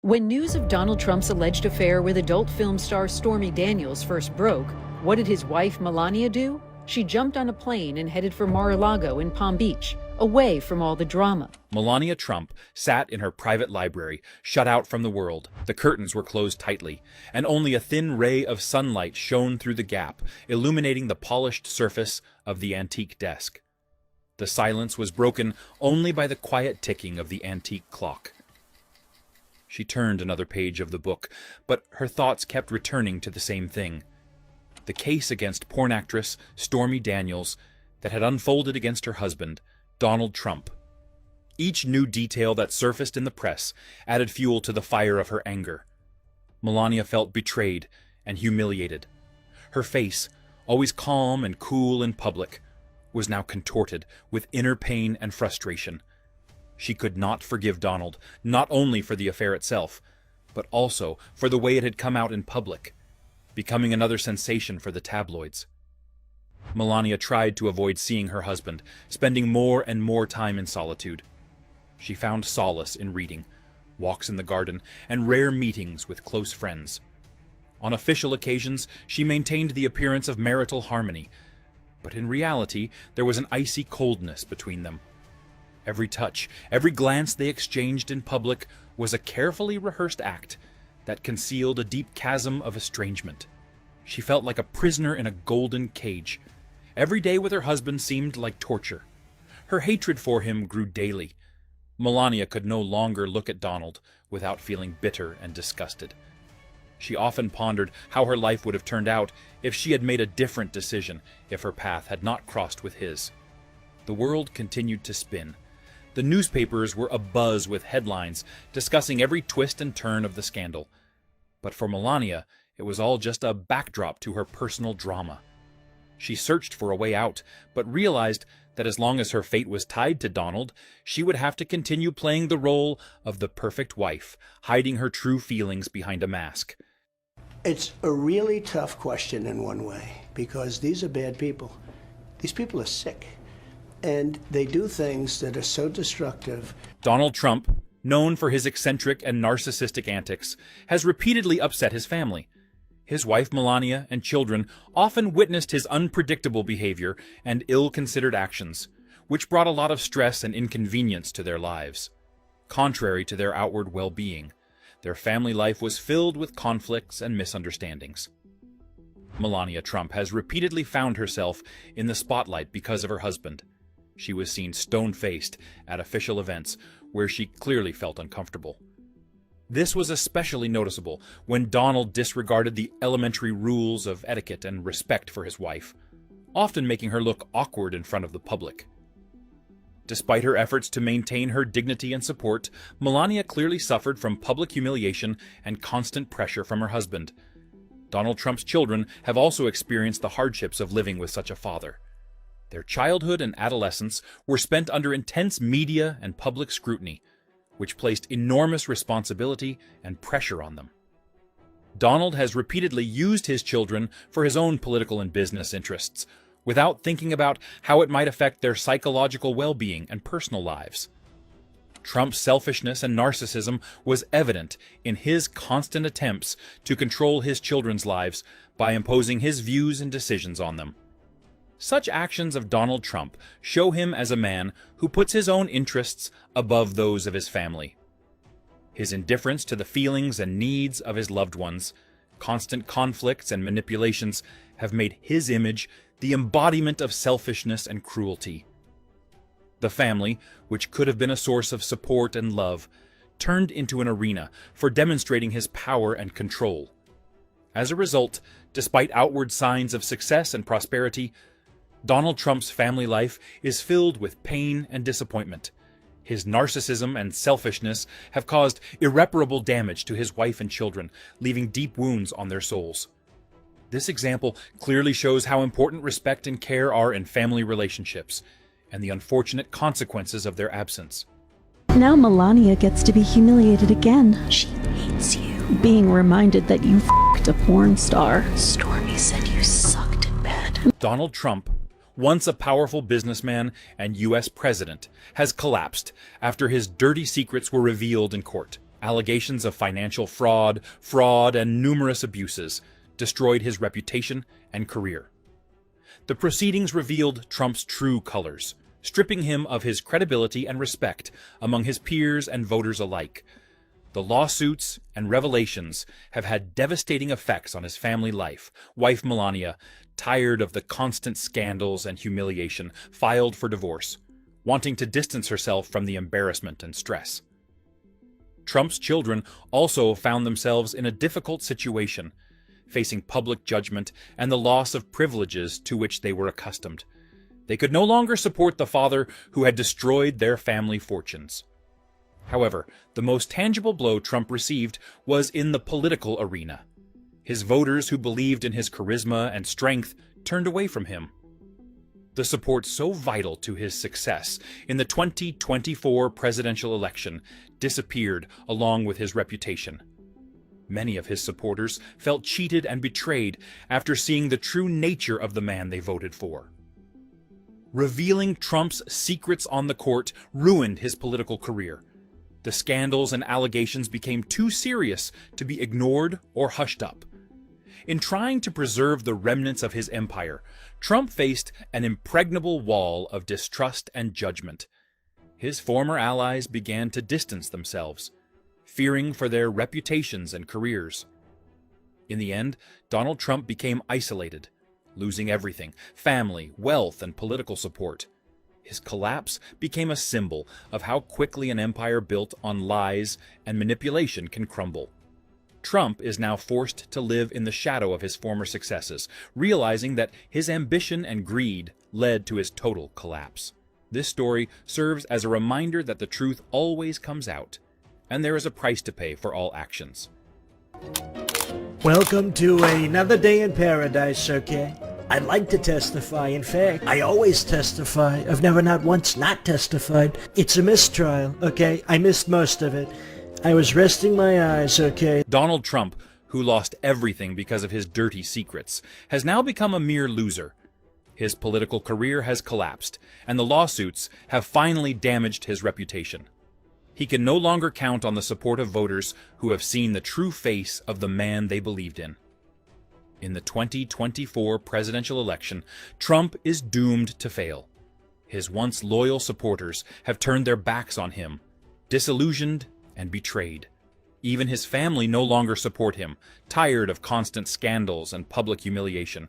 When news of Donald Trump's alleged affair with adult film star Stormy Daniels first broke, what did his wife Melania do? She jumped on a plane and headed for Mar-a-Lago in Palm Beach, away from all the drama. Melania Trump sat in her private library, shut out from the world. The curtains were closed tightly, and only a thin ray of sunlight shone through the gap, illuminating the polished surface of the antique desk. The silence was broken only by the quiet ticking of the antique clock. She turned another page of the book, but her thoughts kept returning to the same thing. The case against porn actress Stormy Daniels that had unfolded against her husband, Donald Trump. Each new detail that surfaced in the press added fuel to the fire of her anger. Melania felt betrayed and humiliated. Her face, always calm and cool in public, was now contorted with inner pain and frustration. She could not forgive Donald, not only for the affair itself, but also for the way it had come out in public, becoming another sensation for the tabloids. Melania tried to avoid seeing her husband, spending more and more time in solitude. She found solace in reading, walks in the garden, and rare meetings with close friends. On official occasions, she maintained the appearance of marital harmony, but in reality, there was an icy coldness between them. Every touch, every glance they exchanged in public was a carefully rehearsed act that concealed a deep chasm of estrangement. She felt like a prisoner in a golden cage. Every day with her husband seemed like torture. Her hatred for him grew daily. Melania could no longer look at Donald without feeling bitter and disgusted. She often pondered how her life would have turned out if she had made a different decision, if her path had not crossed with his. The world continued to spin. The newspapers were abuzz with headlines discussing every twist and turn of the scandal. But for Melania, it was all just a backdrop to her personal drama. She searched for a way out, but realized that as long as her fate was tied to Donald, she would have to continue playing the role of the perfect wife, hiding her true feelings behind a mask. It's a really tough question in one way, because these are bad people. These people are sick. And they do things that are so destructive. Donald Trump, known for his eccentric and narcissistic antics, has repeatedly upset his family. His wife Melania and children often witnessed his unpredictable behavior and ill-considered actions, which brought a lot of stress and inconvenience to their lives. Contrary to their outward well-being, their family life was filled with conflicts and misunderstandings. Melania Trump has repeatedly found herself in the spotlight because of her husband. She was seen stone-faced at official events where she clearly felt uncomfortable. This was especially noticeable when Donald disregarded the elementary rules of etiquette and respect for his wife, often making her look awkward in front of the public. Despite her efforts to maintain her dignity and support, Melania clearly suffered from public humiliation and constant pressure from her husband. Donald Trump's children have also experienced the hardships of living with such a father. Their childhood and adolescence were spent under intense media and public scrutiny, which placed enormous responsibility and pressure on them. Donald has repeatedly used his children for his own political and business interests, without thinking about how it might affect their psychological well-being and personal lives. Trump's selfishness and narcissism was evident in his constant attempts to control his children's lives by imposing his views and decisions on them. Such actions of Donald Trump show him as a man who puts his own interests above those of his family. His indifference to the feelings and needs of his loved ones, constant conflicts and manipulations have made his image the embodiment of selfishness and cruelty. The family, which could have been a source of support and love, turned into an arena for demonstrating his power and control. As a result, despite outward signs of success and prosperity, Donald Trump's family life is filled with pain and disappointment. His narcissism and selfishness have caused irreparable damage to his wife and children, leaving deep wounds on their souls. This example clearly shows how important respect and care are in family relationships, and the unfortunate consequences of their absence. Now Melania gets to be humiliated again. She hates you. Being reminded that you f***ed a porn star. Stormy said you sucked in bed. Donald Trump, once a powerful businessman and U.S. president, has collapsed after his dirty secrets were revealed in court. Allegations of financial fraud, and numerous abuses destroyed his reputation and career. The proceedings revealed Trump's true colors, stripping him of his credibility and respect among his peers and voters alike. The lawsuits and revelations have had devastating effects on his family life. Wife Melania, tired of the constant scandals and humiliation, filed for divorce, wanting to distance herself from the embarrassment and stress. Trump's children also found themselves in a difficult situation, facing public judgment and the loss of privileges to which they were accustomed. They could no longer support the father who had destroyed their family fortunes. However, the most tangible blow Trump received was in the political arena. His voters who believed in his charisma and strength turned away from him. The support so vital to his success in the 2024 presidential election disappeared along with his reputation. Many of his supporters felt cheated and betrayed after seeing the true nature of the man they voted for. Revealing Trump's secrets on the court ruined his political career. The scandals and allegations became too serious to be ignored or hushed up. In trying to preserve the remnants of his empire, Trump faced an impregnable wall of distrust and judgment. His former allies began to distance themselves, fearing for their reputations and careers. In the end, Donald Trump became isolated, losing everything: family, wealth, and political support. His collapse became a symbol of how quickly an empire built on lies and manipulation can crumble. Trump is now forced to live in the shadow of his former successes, realizing that his ambition and greed led to his total collapse. This story serves as a reminder that the truth always comes out, and there is a price to pay for all actions. Welcome to another day in paradise, okay? I'd like to testify. In fact, I always testify. I've never not once not testified. It's a mistrial, okay? I missed most of it. I was resting my eyes, okay? Donald Trump, who lost everything because of his dirty secrets, has now become a mere loser. His political career has collapsed, and the lawsuits have finally damaged his reputation. He can no longer count on the support of voters who have seen the true face of the man they believed in. In the 2024 presidential election, Trump is doomed to fail. His once loyal supporters have turned their backs on him, disillusioned and betrayed. Even his family no longer support him, tired of constant scandals and public humiliation.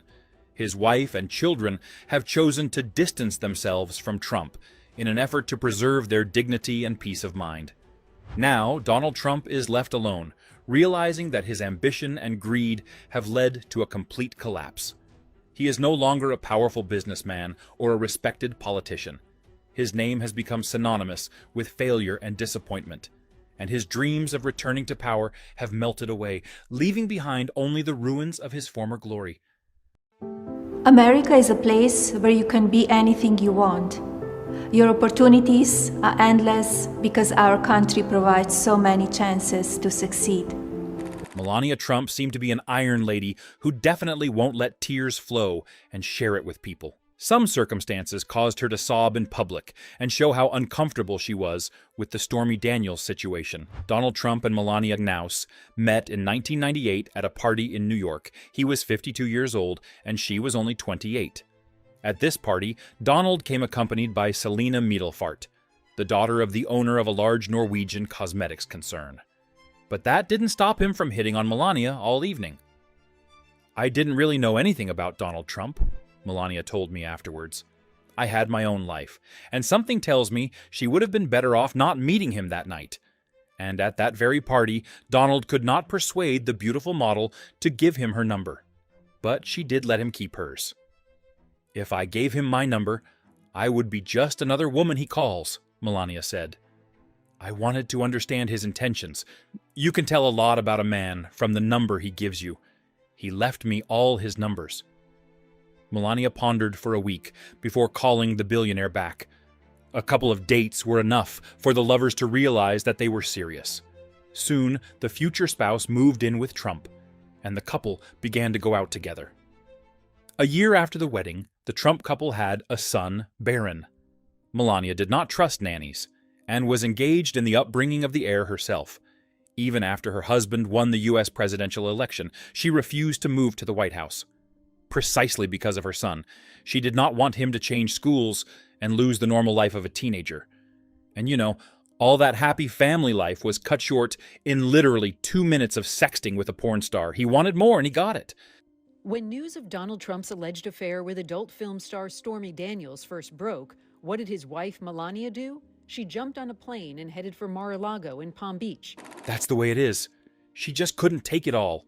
His wife and children have chosen to distance themselves from Trump in an effort to preserve their dignity and peace of mind. Now, Donald Trump is left alone, realizing that his ambition and greed have led to a complete collapse. He is no longer a powerful businessman or a respected politician. His name has become synonymous with failure and disappointment, and his dreams of returning to power have melted away, leaving behind only the ruins of his former glory. America is a place where you can be anything you want. Your opportunities are endless because our country provides so many chances to succeed. Melania Trump seemed to be an iron lady who definitely won't let tears flow and share it with people. Some circumstances caused her to sob in public and show how uncomfortable she was with the Stormy Daniels situation. Donald Trump and Melania Knauss met in 1998 at a party in New York. He was 52 years old and she was only 28. At this party, Donald came accompanied by Selina Middelfart, the daughter of the owner of a large Norwegian cosmetics concern. But that didn't stop him from hitting on Melania all evening. "I didn't really know anything about Donald Trump," Melania told me afterwards. "I had my own life, and something tells me she would have been better off not meeting him that night." And at that very party, Donald could not persuade the beautiful model to give him her number. But she did let him keep hers. "If I gave him my number, I would be just another woman he calls," Melania said. "I wanted to understand his intentions. You can tell a lot about a man from the number he gives you. He left me all his numbers." Melania pondered for a week before calling the billionaire back. A couple of dates were enough for the lovers to realize that they were serious. Soon, the future spouse moved in with Trump, and the couple began to go out together. A year after the wedding, the Trump couple had a son, Barron. Melania did not trust nannies, and was engaged in the upbringing of the heir herself. Even after her husband won the U.S. presidential election, she refused to move to the White House. Precisely because of her son. She did not want him to change schools and lose the normal life of a teenager. And all that happy family life was cut short in literally 2 minutes of sexting with a porn star. He wanted more, and he got it. When news of Donald Trump's alleged affair with adult film star Stormy Daniels first broke, what did his wife Melania do? She jumped on a plane and headed for Mar-a-Lago in Palm Beach. That's the way it is. She just couldn't take it all.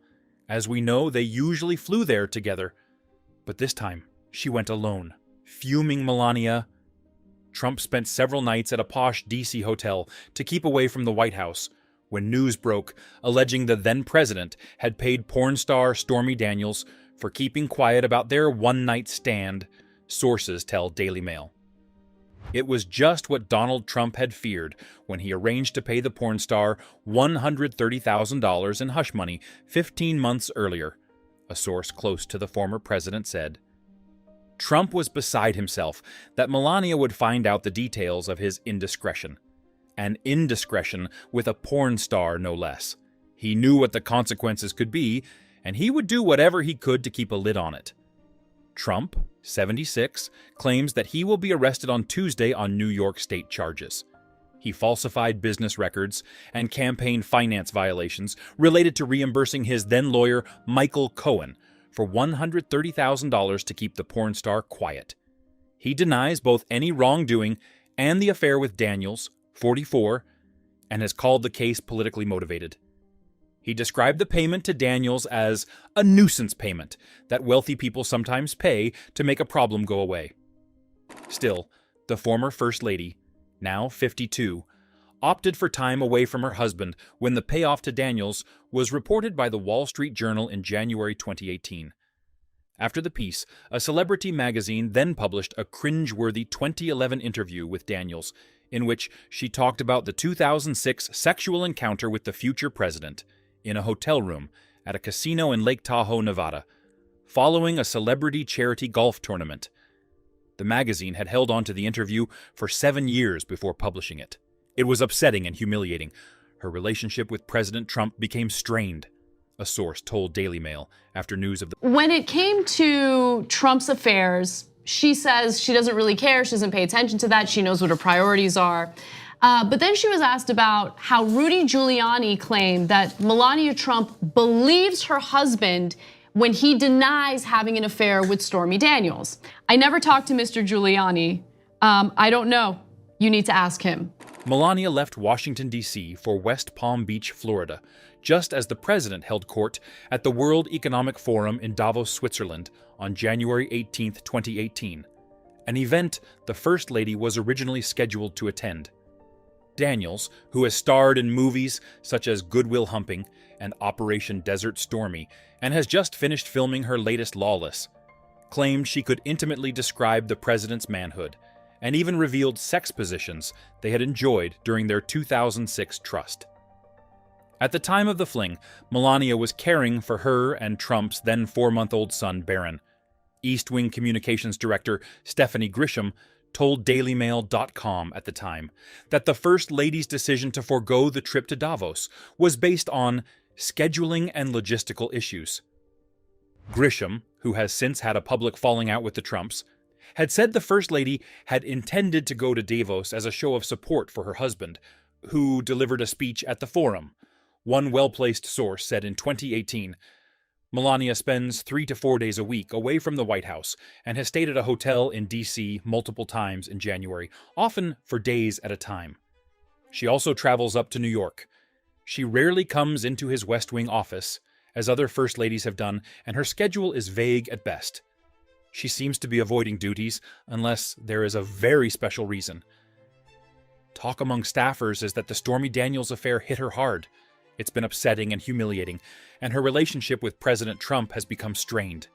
As we know, they usually flew there together. But this time, she went alone. Fuming Melania, Trump spent several nights at a posh D.C. hotel to keep away from the White House when news broke alleging the then-president had paid porn star Stormy Daniels for keeping quiet about their one-night stand, sources tell Daily Mail. It was just what Donald Trump had feared when he arranged to pay the porn star $130,000 in hush money 15 months earlier, a source close to the former president said. Trump was beside himself that Melania would find out the details of his indiscretion. An indiscretion with a porn star, no less. He knew what the consequences could be, and he would do whatever he could to keep a lid on it. Trump, 76, claims that he will be arrested on Tuesday on New York State charges. He falsified business records and campaign finance violations related to reimbursing his then-lawyer Michael Cohen for $130,000 to keep the porn star quiet. He denies both any wrongdoing and the affair with Daniels, 44, and has called the case politically motivated. He described the payment to Daniels as a nuisance payment that wealthy people sometimes pay to make a problem go away. Still, the former First Lady, now 52, opted for time away from her husband when the payoff to Daniels was reported by the Wall Street Journal in January 2018. After the piece, a celebrity magazine then published a cringe-worthy 2011 interview with Daniels, in which she talked about the 2006 sexual encounter with the future president in a hotel room at a casino in Lake Tahoe, Nevada, following a celebrity charity golf tournament. The magazine had held on to the interview for 7 years before publishing it. It was upsetting and humiliating. Her relationship with President Trump became strained, a source told Daily Mail after news of the... When it came to Trump's affairs, she says she doesn't really care, she doesn't pay attention to that, she knows what her priorities are. But then she was asked about how Rudy Giuliani claimed that Melania Trump believes her husband when he denies having an affair with Stormy Daniels. I never talked to Mr. Giuliani. I don't know. You need to ask him. Melania left Washington, D.C. for West Palm Beach, Florida, just as the president held court at the World Economic Forum in Davos, Switzerland on January 18, 2018, an event the First Lady was originally scheduled to attend. Daniels, who has starred in movies such as Good Will Hunting and Operation Desert Stormy and has just finished filming her latest Lawless, claimed she could intimately describe the president's manhood and even revealed sex positions they had enjoyed during their 2006 trust. At the time of the fling, Melania was caring for her and Trump's then 4-month-old son, Barron. East Wing Communications Director Stephanie Grisham told DailyMail.com at the time that the First Lady's decision to forego the trip to Davos was based on scheduling and logistical issues. Grisham, who has since had a public falling out with the Trumps, had said the First Lady had intended to go to Davos as a show of support for her husband, who delivered a speech at the forum. One well-placed source said in 2018, Melania spends 3 to 4 days a week away from the White House and has stayed at a hotel in D.C. multiple times in January, often for days at a time. She also travels up to New York. She rarely comes into his West Wing office, as other First Ladies have done, and her schedule is vague at best. She seems to be avoiding duties unless there is a very special reason. Talk among staffers is that the Stormy Daniels affair hit her hard. It's been upsetting and humiliating, and her relationship with President Trump has become strained.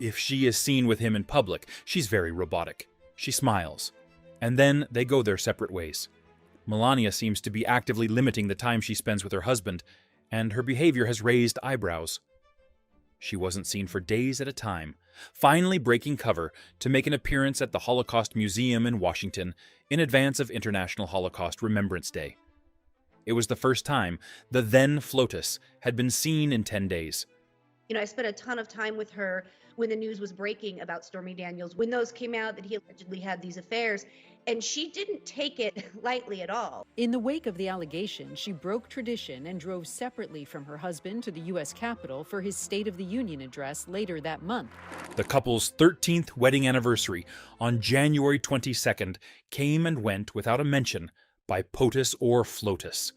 If she is seen with him in public, she's very robotic. She smiles, and then they go their separate ways. Melania seems to be actively limiting the time she spends with her husband, and her behavior has raised eyebrows. She wasn't seen for days at a time, finally breaking cover to make an appearance at the Holocaust Museum in Washington in advance of International Holocaust Remembrance Day. It was the first time the then FLOTUS had been seen in 10 days. I spent a ton of time with her when the news was breaking about Stormy Daniels, when those came out that he allegedly had these affairs, and she didn't take it lightly at all. In the wake of the allegation, she broke tradition and drove separately from her husband to the U.S. Capitol for his State of the Union address later that month. The couple's 13th wedding anniversary on January 22nd came and went without a mention by POTUS or FLOTUS,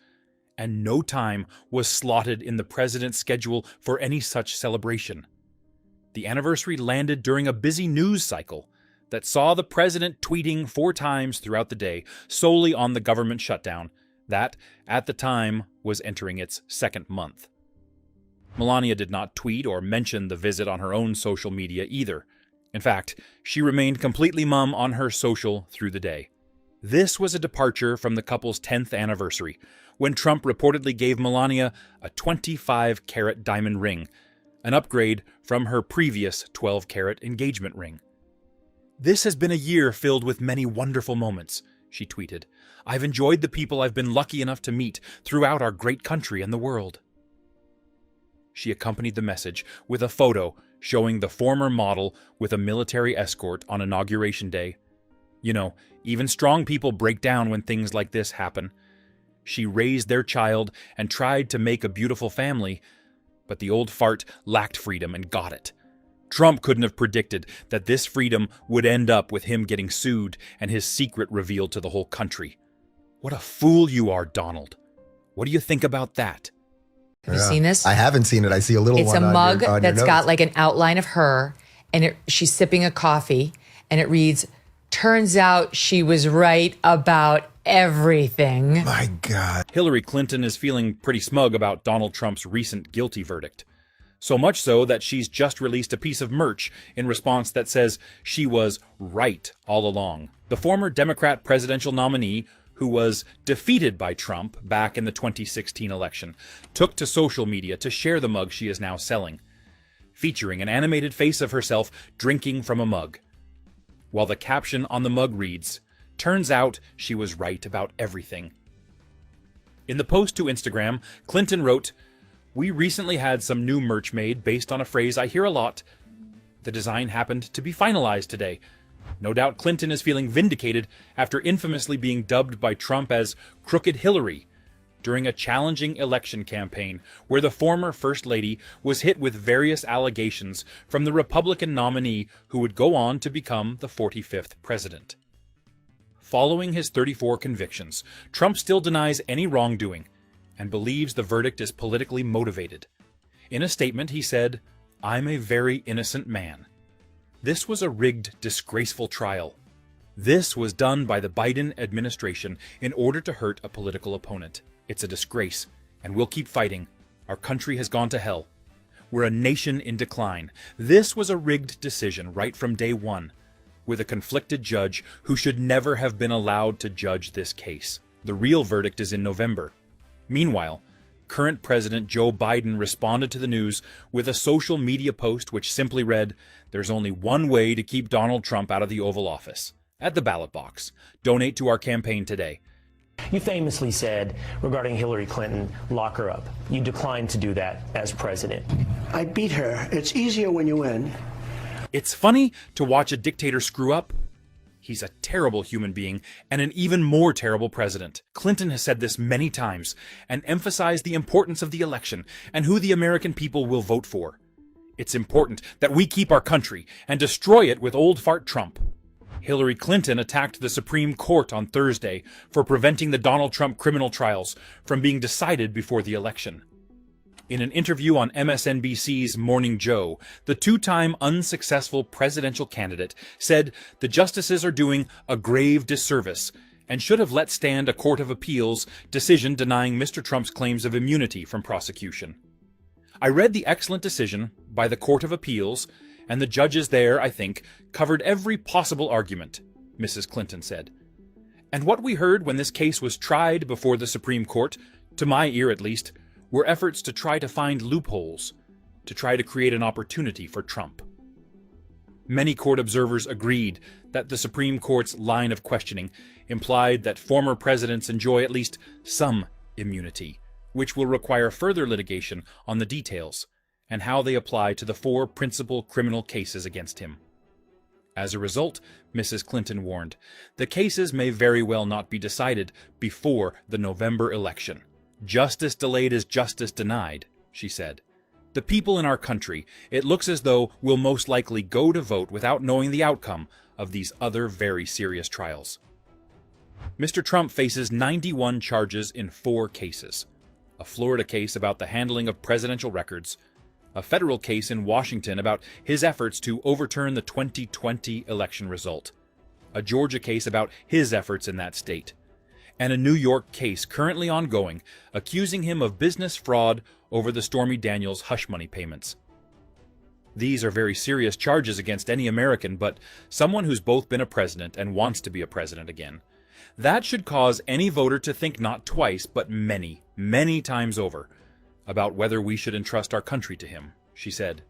and no time was slotted in the president's schedule for any such celebration. The anniversary landed during a busy news cycle that saw the president tweeting 4 times throughout the day solely on the government shutdown that, at the time, was entering its 2nd month. Melania did not tweet or mention the visit on her own social media either. In fact, she remained completely mum on her social through the day. This was a departure from the couple's 10th anniversary, when Trump reportedly gave Melania a 25-carat diamond ring, an upgrade from her previous 12-carat engagement ring. "This has been a year filled with many wonderful moments," she tweeted. "I've enjoyed the people I've been lucky enough to meet throughout our great country and the world." She accompanied the message with a photo showing the former model with a military escort on Inauguration Day. Even strong people break down when things like this happen. She raised their child and tried to make a beautiful family, but the old fart lacked freedom and got it. Trump couldn't have predicted that this freedom would end up with him getting sued and his secret revealed to the whole country. What a fool you are, Donald. What do you think about that? Have you seen this? I haven't seen it. I see a little It's one a on mug your that's notes. got like an outline of her, and she's sipping a coffee, and it reads, "Turns out she was right about everything." My God. Hillary Clinton is feeling pretty smug about Donald Trump's recent guilty verdict. So much so that she's just released a piece of merch in response that says she was right all along. The former Democrat presidential nominee, who was defeated by Trump back in the 2016 election, took to social media to share the mug she is now selling, featuring an animated face of herself drinking from a mug. While the caption on the mug reads, "Turns out she was right about everything." In the post to Instagram, Clinton wrote, "We recently had some new merch made based on a phrase I hear a lot. The design happened to be finalized today. No doubt Clinton is feeling vindicated after infamously being dubbed by Trump as Crooked Hillary during a challenging election campaign where the former First Lady was hit with various allegations from the Republican nominee who would go on to become the 45th president." Following his 34 convictions, Trump still denies any wrongdoing and believes the verdict is politically motivated. In a statement, he said, "I'm a very innocent man. This was a rigged, disgraceful trial. This was done by the Biden administration in order to hurt a political opponent. It's a disgrace, and we'll keep fighting. Our country has gone to hell. We're a nation in decline. This was a rigged decision right from day one, with a conflicted judge who should never have been allowed to judge this case. The real verdict is in November." Meanwhile, current President Joe Biden responded to the news with a social media post which simply read, "There's only one way to keep Donald Trump out of the Oval Office. At the ballot box. Donate to our campaign today." You famously said regarding Hillary Clinton, lock her up. You declined to do that as president. I beat her. It's easier when you win. It's funny to watch a dictator screw up. He's a terrible human being and an even more terrible president. Clinton has said this many times and emphasized the importance of the election and who the American people will vote for. It's important that we keep our country and destroy it with old fart Trump. Hillary Clinton attacked the Supreme Court on Thursday for preventing the Donald Trump criminal trials from being decided before the election. In an interview on MSNBC's Morning Joe, the 2-time unsuccessful presidential candidate said the justices are doing a grave disservice and should have let stand a Court of Appeals decision denying Mr. Trump's claims of immunity from prosecution. "I read the excellent decision by the Court of Appeals, and the judges there, I think, covered every possible argument," Mrs. Clinton said. "And what we heard when this case was tried before the Supreme Court, to my ear at least, were efforts to try to find loopholes, to try to create an opportunity for Trump." Many court observers agreed that the Supreme Court's line of questioning implied that former presidents enjoy at least some immunity, which will require further litigation on the details and how they apply to the 4 principal criminal cases against him. As a result, Mrs. Clinton warned, the cases may very well not be decided before the November election. Justice delayed is justice denied, she said. The people in our country, it looks as though, will most likely go to vote without knowing the outcome of these other very serious trials. Mr. Trump faces 91 charges in 4 cases. A Florida case about the handling of presidential records, a federal case in Washington about his efforts to overturn the 2020 election result, a Georgia case about his efforts in that state, and a New York case currently ongoing accusing him of business fraud over the Stormy Daniels hush money payments. These are very serious charges against any American, but someone who's both been a president and wants to be a president again. That should cause any voter to think not twice, but many, many times over about whether we should entrust our country to him, she said.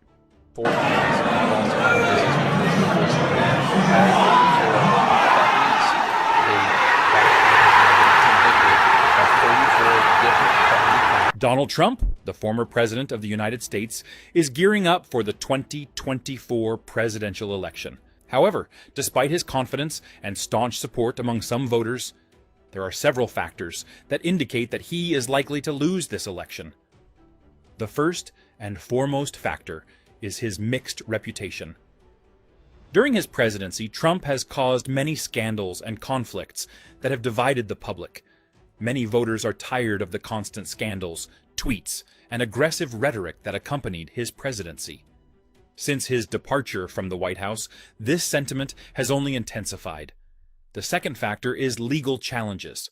Donald Trump, the former president of the United States, is gearing up for the 2024 presidential election. However, despite his confidence and staunch support among some voters, there are several factors that indicate that he is likely to lose this election. The first and foremost factor is his mixed reputation. During his presidency, Trump has caused many scandals and conflicts that have divided the public. Many voters are tired of the constant scandals, tweets, and aggressive rhetoric that accompanied his presidency. Since his departure from the White House, this sentiment has only intensified. The second factor is legal challenges.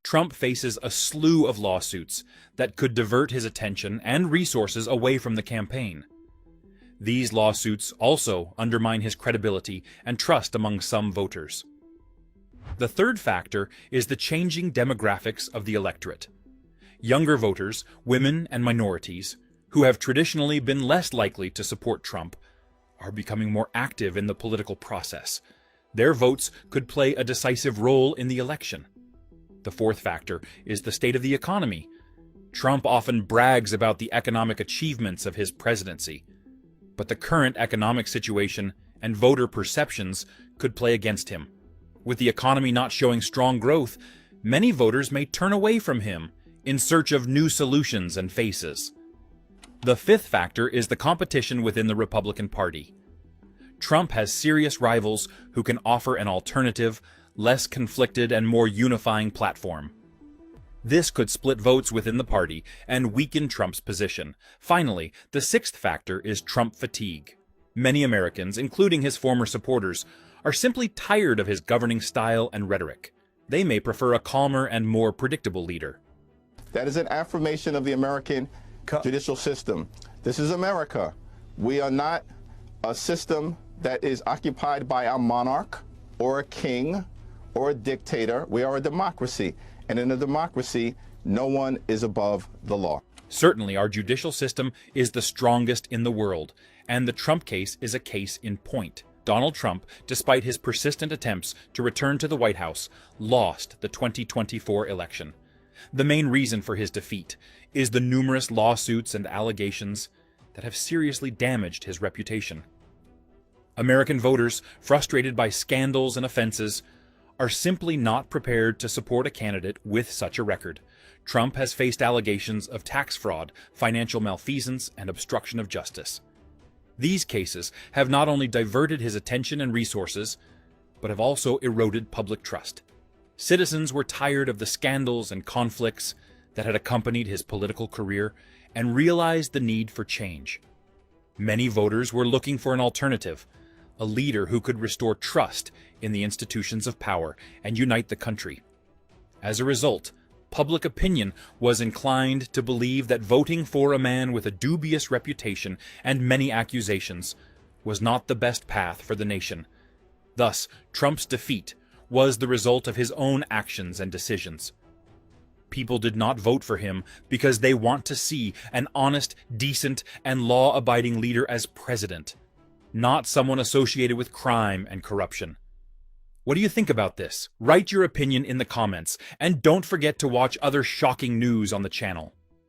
Trump faces a slew of lawsuits that could divert his attention and resources away from the campaign. These lawsuits also undermine his credibility and trust among some voters. The third factor is the changing demographics of the electorate. Younger voters, women and minorities, who have traditionally been less likely to support Trump, are becoming more active in the political process. Their votes could play a decisive role in the election. The fourth factor is the state of the economy. Trump often brags about the economic achievements of his presidency, but the current economic situation and voter perceptions could play against him. With the economy not showing strong growth, many voters may turn away from him in search of new solutions and faces. The fifth factor is the competition within the Republican Party. Trump has serious rivals who can offer an alternative, less conflicted and more unifying platform. This could split votes within the party and weaken Trump's position. Finally, the sixth factor is Trump fatigue. Many Americans, including his former supporters, are simply tired of his governing style and rhetoric. They may prefer a calmer and more predictable leader. That is an affirmation of the American judicial system. This is America. We are not a system that is occupied by a monarch or a king or a dictator. We are a democracy. And in a democracy, no one is above the law. Certainly, our judicial system is the strongest in the world, and the Trump case is a case in point. Donald Trump, despite his persistent attempts to return to the White House, lost the 2024 election. The main reason for his defeat is the numerous lawsuits and allegations that have seriously damaged his reputation. American voters, frustrated by scandals and offenses, are simply not prepared to support a candidate with such a record. Trump has faced allegations of tax fraud, financial malfeasance, and obstruction of justice. These cases have not only diverted his attention and resources, but have also eroded public trust. Citizens were tired of the scandals and conflicts that had accompanied his political career and realized the need for change. Many voters were looking for an alternative, a leader who could restore trust in the institutions of power and unite the country. As a result, public opinion was inclined to believe that voting for a man with a dubious reputation and many accusations was not the best path for the nation. Thus, Trump's defeat was the result of his own actions and decisions. People did not vote for him because they want to see an honest, decent, and law-abiding leader as president, not someone associated with crime and corruption. What do you think about this? Write your opinion in the comments, and don't forget to watch other shocking news on the channel.